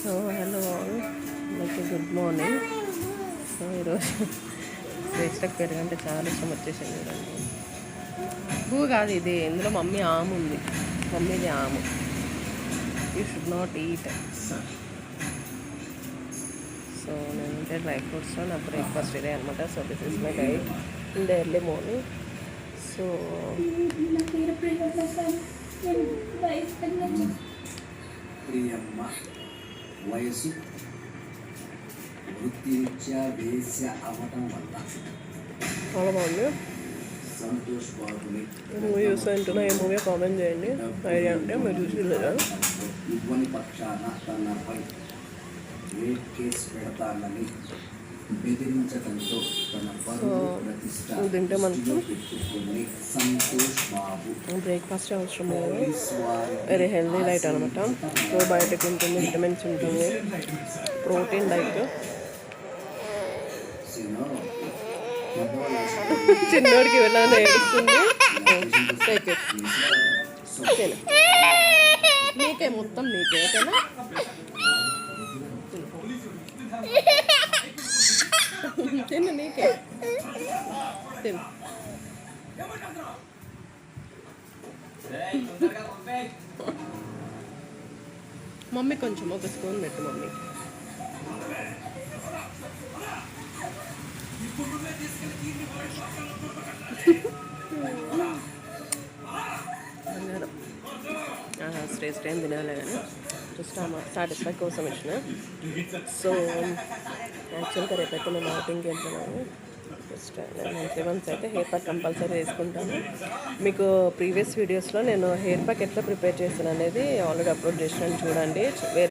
So hello అందరికీ good morning. So ఈరోజు శ్రేష్టకు పెరుగంటే చాలా ఇష్టం వచ్చేసింది. చూడండి, పువ్వు కాదు ఇది, ఇందులో మమ్మీ ఆము ఉంది. మమ్మీది ఆము. You should not eat. So నేనంటే డ్రై ఫ్రూట్స్లో నా బ్రేక్ఫాస్ట్ ఇదే అనమాట. So this is my diet in the early morning. So Priyamma వయసు వృత్తిరీత్యా వేశ్య అవ్వటం వల్ల చాలా బాగుంది. సంతోష్ బాబుని మూవీ చూస్తా అంటున్నా. ఏ మూవీ కామెంట్ చేయండి, ఐడియా అంటే మీరు చూసి లేదా. ఇవ్వని పక్షాన తనపై రేప్ కేసు పెడతానని బెదిరించడంతో తన పరువు ప్రతిష్ట తింటే మనకు పెట్టుకుని సంతోష్ బాబు బ్రేక్ఫాస్ట్ అవసరం లేదు. వెరీ హెల్దీ డైట్ అనమాట. ప్రోబయోటిక్ ఉంటుంది, విటమిన్స్ ఉంటుంది, ప్రోటీన్ డైట్. చిన్నోడికి వెళ్ళాలని ఏడుస్తుంది. నీకే మొత్తం నీకే, ఓకేనా? తిను, నీకే తిను. మమ్మీ కొంచెం ఒక స్పూన్ పెట్టు మమ్మీ. శ్రేష్ఠ ఏం తినాలి కానీ జస్ట్ సాటిస్ఫై కోసం ఇచ్చిన. సో యాక్చువల్గా రేపైతే మేము అవుటింగ్కి వెళ్తున్నాము. జస్ట్ మంత్లీ వన్స్ అయితే హెయిర్ ప్యాక్ కంపల్సరీ వేసుకుంటాను. మీకు ప్రీవియస్ వీడియోస్లో నేను హెయిర్ ప్యాక్ ఎట్లా ప్రిపేర్ చేస్తాను అనేది ఆల్రెడీ అప్లోడ్ చేసినాను, చూడండి.